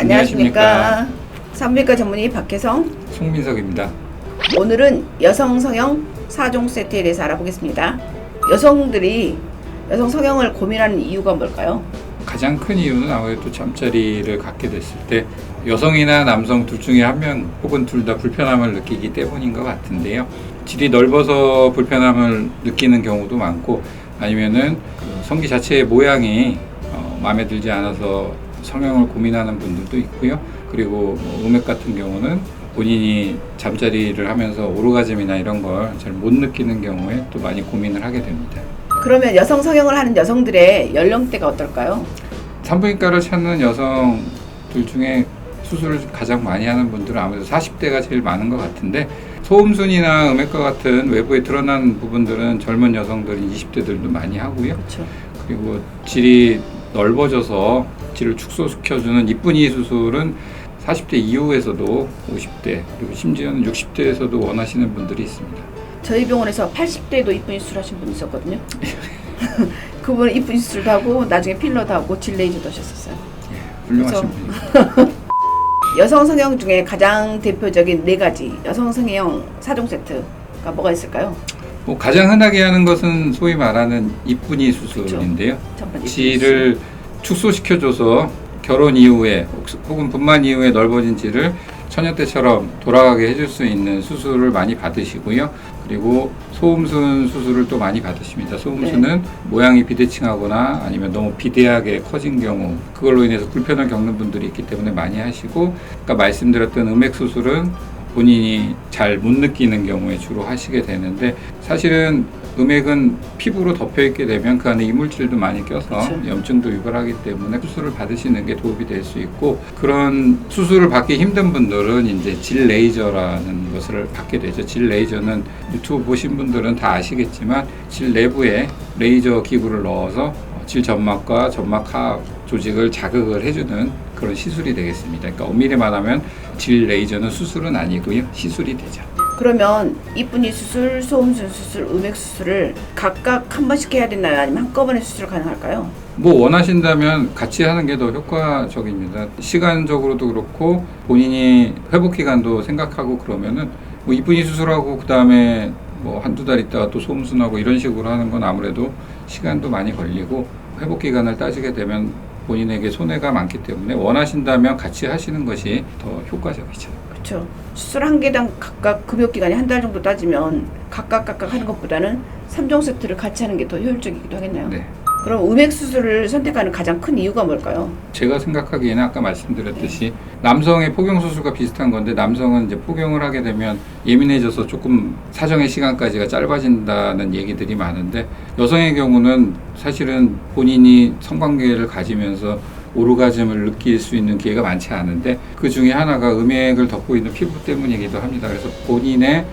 안녕하십니까. 산부인과 전문의 박혜성, 송민석입니다. 오늘은 여성 성형 4종 세트에 대해서 알아보겠습니다. 여성들이 여성 성형을 고민하는 이유가 뭘까요? 가장 큰 이유는 아무래도 잠자리를 갖게 됐을 때 여성이나 남성 둘 중에 한 명 혹은 둘 다 불편함을 느끼기 때문인 것 같은데요. 질이 넓어서 불편함을 느끼는 경우도 많고, 아니면은 그 성기 자체의 모양이 마음에 들지 않아서 성형을 고민하는 분들도 있고요. 그리고 음액 같은 경우는 본인이 잠자리를 하면서 오르가즘이나 이런 걸 잘 못 느끼는 경우에 또 많이 고민을 하게 됩니다. 그러면 여성 성형을 하는 여성들의 연령대가 어떨까요? 산부인과를 찾는 여성들 중에 수술을 가장 많이 하는 분들은 아무래도 40대가 제일 많은 것 같은데, 소음순이나 음액과 같은 외부에 드러난 부분들은 젊은 여성들인 20대들도 많이 하고요. 그렇죠. 그리고 질이 넓어져서 질을 축소시켜주는 이쁜이 수술은 40대 이후에서도 50대 그리고 심지어는 60대에서도 원하시는 분들이 있습니다. 저희 병원에서 80대도 이쁜이 수술 하신 분 있었거든요. 그분은 이쁜이 수술도 하고 나중에 필러도 하고 질 레이저도 하셨었어요. 훌륭하신 분이죠. 여성 성형 중에 가장 대표적인 4가지 여성 성형 4종 세트가 뭐가 있을까요? 뭐 가장 흔하게 하는 것은 소위 말하는 이쁜이 수술인데요. 첫 번째 질을 축소시켜줘서 결혼 이후에 혹은 분만 이후에 넓어진 질을 처녀 때처럼 돌아가게 해줄 수 있는 수술을 많이 받으시고요. 그리고 소음순 수술을 또 많이 받으십니다. 소음순은 모양이 비대칭하거나 아니면 너무 비대하게 커진 경우, 그걸로 인해서 불편을 겪는 분들이 있기 때문에 많이 하시고, 아까 말씀드렸던 음액 수술은 본인이 잘 못 느끼는 경우에 주로 하시게 되는데, 사실은 음액은 피부로 덮여 있게 되면 그 안에 이물질도 많이 껴서 그렇죠. 염증도 유발하기 때문에 수술을 받으시는 게 도움이 될 수 있고, 그런 수술을 받기 힘든 분들은 이제 질 레이저라는 것을 받게 되죠. 질 레이저는 유튜브 보신 분들은 다 아시겠지만 질 내부에 레이저 기구를 넣어서 질 점막과 점막 하악 조직을 자극을 해주는 그런 시술이 되겠습니다. 그러니까 엄밀히 말하면 질 레이저는 수술은 아니고요, 시술이 되죠. 그러면 이쁜이 수술, 소음순 수술, 음액 수술을 각각 한 번씩 해야 되나요? 아니면 한꺼번에 수술 가능할까요? 뭐 원하신다면 같이 하는 게 더 효과적입니다. 시간적으로도 그렇고 본인이 회복 기간도 생각하고 그러면은 뭐 이쁜이 수술하고 그 다음에 뭐 한두 달 있다가 또 소음순하고 이런 식으로 하는 건 아무래도 시간도 많이 걸리고 회복 기간을 따지게 되면 본인에게 손해가 많기 때문에 원하신다면 같이 하시는 것이 더 효과적이죠. 그렇죠. 수술 한 개당 각각 급여 기간이 한 달 정도 따지면 각각 하는 것보다는 3종 세트를 같이 하는 게 더 효율적이기도 하겠네요. 네. 그럼 음액 수술을 선택하는 가장 큰 이유가 뭘까요? 제가 생각하기에는 아까 말씀드렸듯이 남성의 포경 수술과 비슷한 건데, 남성은 이제 포경을 하게 되면 예민해져서 조금 사정의 시간까지가 짧아진다는 얘기들이 많은데, 여성의 경우는 사실은 본인이 성관계를 가지면서 오르가즘을 느낄 수 있는 기회가 많지 않은데, 그 중에 하나가 음액을 덮고 있는 피부 때문이기도 합니다. 그래서 본인의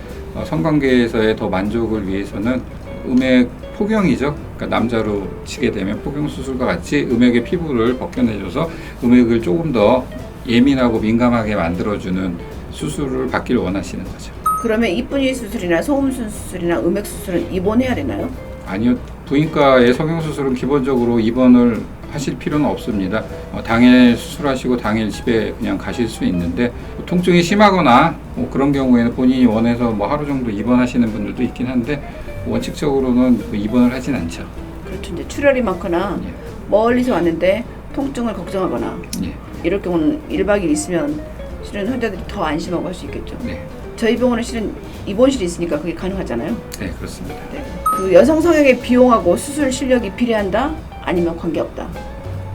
성관계에서의 더 만족을 위해서는 음액 포경이죠. 그러니까 남자로 치게 되면 포경 수술과 같이 음액의 피부를 벗겨내줘서 음액을 조금 더 예민하고 민감하게 만들어주는 수술을 받기를 원하시는 거죠. 그러면 이쁜이 수술이나 소음순 수술이나 음액 수술은 입원해야 되나요? 아니요. 부인과의 성형수술은 기본적으로 입원을 하실 필요는 없습니다. 당일 수술하시고 당일 집에 그냥 가실 수 있는데, 통증이 심하거나 뭐 그런 경우에는 본인이 원해서 뭐 하루 정도 입원하시는 분들도 있긴 한데, 원칙적으로는 입원을 하진 않죠. 그렇죠. 이제 출혈이 많거나 예. 멀리서 왔는데 통증을 걱정하거나 예. 이럴 경우는 1박 2일 있으면 실은 환자들이 더 안심하고 할 수 있겠죠. 네. 저희 병원은 실은 입원실이 있으니까 그게 가능하잖아요. 네, 그렇습니다. 네. 그 여성 성형의 비용하고 수술 실력이 비례한다? 아니면 관계없다?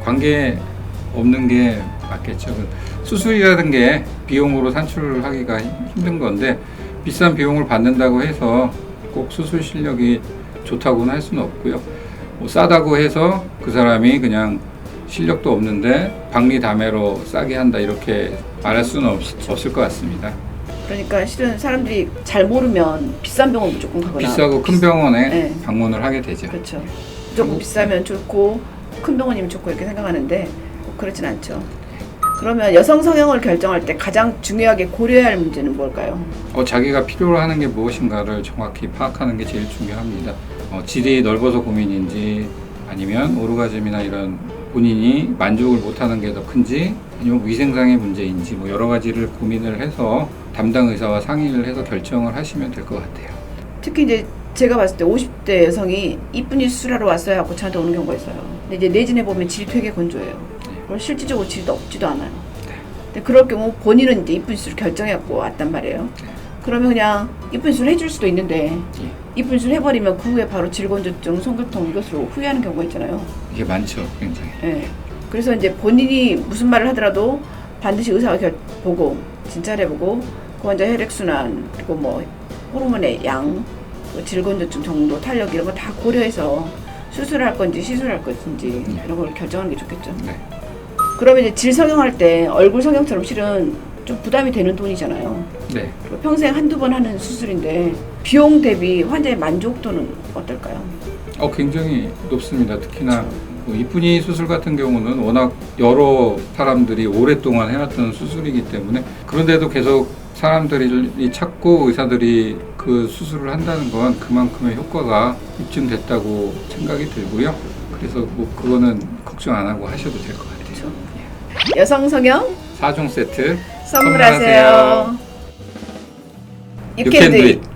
관계 없는 게 맞겠죠. 수술이라는 게 비용으로 산출하기가 힘든 건데, 비싼 비용을 받는다고 해서 꼭 수술 실력이 좋다고는 할 수는 없고요. 뭐 싸다고 해서 그 사람이 그냥 실력도 없는데 박리다매로 싸게 한다 이렇게 말할 수는 없을 것 같습니다. 그러니까 실은 사람들이 잘 모르면 비싼 병원 무조건 가거나 비싸고 큰 병원에 네. 방문을 하게 되죠. 그렇죠. 무조건 비싸면 좋고 큰 병원이면 좋고 이렇게 생각하는데 꼭 그렇진 않죠. 그러면 여성 성형을 결정할 때 가장 중요하게 고려해야 할 문제는 뭘까요? 자기가 필요로 하는 게 무엇인가를 정확히 파악하는 게 제일 중요합니다. 질이 넓어서 고민인지, 아니면 오르가즘이나 이런 본인이 만족을 못하는 게 더 큰지 아니면 위생상의 문제인지 뭐 여러 가지를 고민을 해서 담당 의사와 상의를 해서 결정을 하시면 될 것 같아요. 특히 이제 제가 봤을 때 50대 여성이 이쁜이 수술하러 왔어요 하고 저한테 오는 경우가 있어요. 근데 이제 내진해 보면 질이 되게 건조해요. 그리고 실질적으로 질이 없지도 않아요. 근데 그럴 경우 본인은 이제 이쁜 수술 결정해갖고 왔단 말이에요. 그러면 그냥 이쁜 수술 해줄 수도 있는데 이쁜 수술 해버리면 그 후에 바로 질건조증, 성교통 이것으로 후회하는 경우가 있잖아요. 이게 많죠, 굉장히. 예. 그래서 이제 본인이 무슨 말을 하더라도 반드시 의사가 보고 진찰해보고 그 환자 혈액순환 그리고 뭐 호르몬의 양, 뭐 질건조증 정도, 탄력 이런 거 다 고려해서 수술할 건지 시술할 건지 이런 걸 결정하는 게 좋겠죠. 네. 그러면 이제 질 성형할 때 얼굴 성형처럼 실은 좀 부담이 되는 돈이잖아요. 네. 그리고 평생 한두 번 하는 수술인데 비용 대비 환자의 만족도는 어떨까요? 굉장히 높습니다. 특히나 뭐 이쁜이 수술 같은 경우는 워낙 여러 사람들이 오랫동안 해왔던 수술이기 때문에 그런데도 계속 사람들이 찾고 의사들이 그 수술을 한다는 건 그만큼의 효과가 입증됐다고 생각이 들고요. 그래서 뭐 그거는 걱정 안 하고 하셔도 될 것 같아요. 그렇죠. 여성 성형 4종 세트 선물하세요. You can do it.